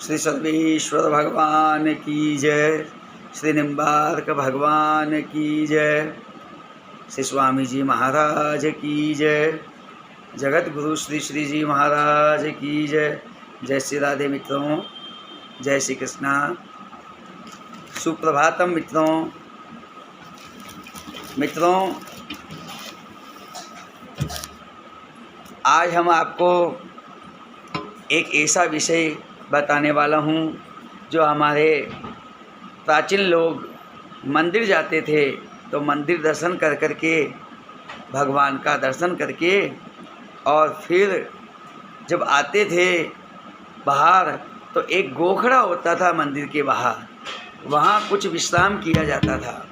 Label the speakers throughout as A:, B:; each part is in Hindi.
A: श्री सर्वेश्वर भगवान की जय। श्री निम्बार्क भगवान की जय। श्री स्वामी जी महाराज की जय। जगत गुरु श्री श्री जी महाराज की जय। जय श्री राधे मित्रों, जय श्री कृष्णा। सुप्रभातम मित्रों, आज हम आपको एक ऐसा विषय बताने वाला हूँ जो हमारे प्राचीन लोग मंदिर जाते थे तो मंदिर दर्शन कर करके, भगवान का दर्शन करके, और फिर जब आते थे बाहर तो एक गोखड़ा होता था मंदिर के बाहर, वहाँ कुछ विश्राम किया जाता था।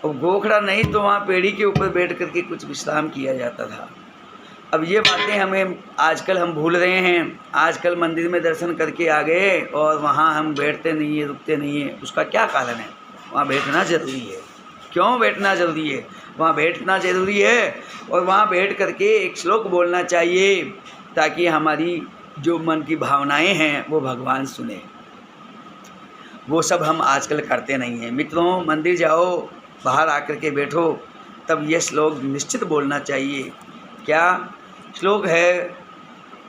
A: और गोखड़ा नहीं तो वहाँ पेड़ी के ऊपर बैठ करके कुछ विश्राम किया जाता था। अब ये बातें हमें आजकल हम भूल रहे हैं। आजकल मंदिर में दर्शन करके आ गए और वहाँ हम बैठते नहीं है, रुकते नहीं है। उसका क्या कारण है? वहाँ बैठना ज़रूरी है। क्यों बैठना ज़रूरी है? वहाँ बैठना ज़रूरी है और वहाँ बैठ करके एक श्लोक बोलना चाहिए ताकि हमारी जो मन की भावनाएं हैं वो भगवान सुने। वो सब हम आजकल करते नहीं हैं। मित्रों, मंदिर जाओ, बाहर आकर के बैठो, तब ये श्लोक निश्चित बोलना चाहिए। क्या श्लोक है?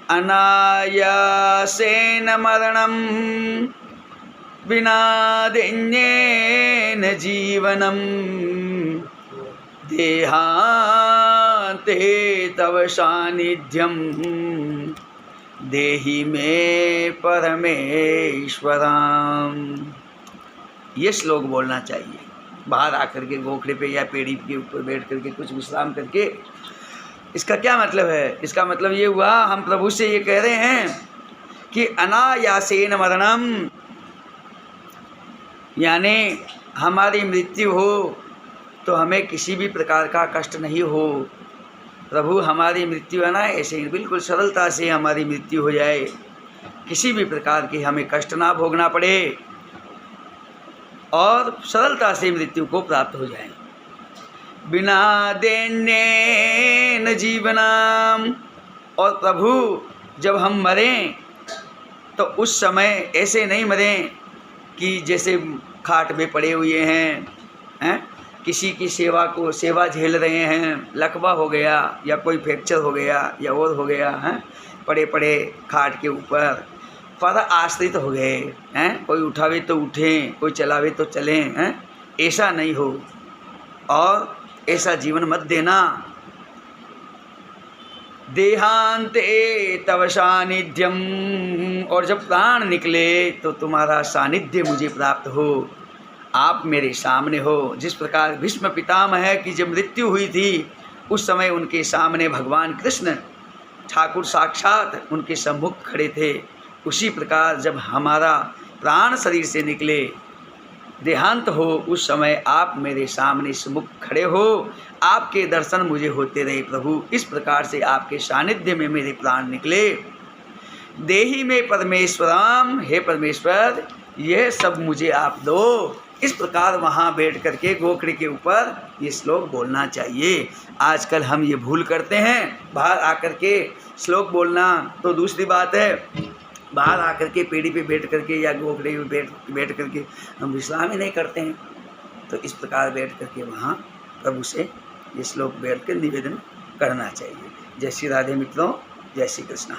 A: अनायासेन मरणं विनादिन्येन जीवनं देहान्ते तव सान्निध्यं देहि मे परमेश्वरम। ये श्लोक बोलना चाहिए बाहर आकर के, गोखड़े पे या पेड़ी के ऊपर बैठ करके कुछ विश्राम करके। इसका क्या मतलब है? इसका मतलब ये हुआ, हम प्रभु से ये कह रहे हैं कि अनायासेन मरणम, यानी हमारी मृत्यु हो तो हमें किसी भी प्रकार का कष्ट नहीं हो। प्रभु, हमारी मृत्यु है ना, ऐसे ही बिल्कुल सरलता से हमारी मृत्यु हो जाए, किसी भी प्रकार की हमें कष्ट ना भोगना पड़े और सरलता से मृत्यु को प्राप्त हो जाए। बिना दैन्येन जीवनम, और प्रभु जब हम मरें तो उस समय ऐसे नहीं मरें कि जैसे खाट में पड़े हुए हैं, किसी की सेवा झेल रहे हैं, लकवा हो गया या कोई फ्रैक्चर हो गया या और हो गया है, पड़े पड़े खाट के ऊपर पर आश्रित हो गए हैं। कोई उठावे तो उठें, कोई चलावे तो चलें, हैं? ऐसा नहीं हो और ऐसा जीवन मत देना। देहांते तव सानिध्यम, और जब प्राण निकले तो तुम्हारा सानिध्य मुझे प्राप्त हो, आप मेरे सामने हो। जिस प्रकार भीष्म पितामह की जब मृत्यु हुई थी उस समय उनके सामने भगवान कृष्ण ठाकुर साक्षात उनके सम्मुख खड़े थे, उसी प्रकार जब हमारा प्राण शरीर से निकले, देहांत हो, उस समय आप मेरे सामने सम्मुख खड़े हो, आपके दर्शन मुझे होते रहे। प्रभु, इस प्रकार से आपके सानिध्य में मेरे प्राण निकले। देहि में परमेश्वरम, हे परमेश्वर, यह सब मुझे आप दो। इस प्रकार वहाँ बैठ करके गोखड़े के ऊपर ये श्लोक बोलना चाहिए। आजकल हम ये भूल करते हैं, बाहर आकर के श्लोक बोलना तो दूसरी बात है, बाहर आकर के पेड़ी पे बैठ करके या गोखड़े पे बैठ करके हम विश्राम ही नहीं करते हैं। तो इस प्रकार बैठ करके वहाँ प्रभु से ये श्लोक बैठ कर निवेदन करना चाहिए। जय श्री राधे मित्रों, जय श्री कृष्णा।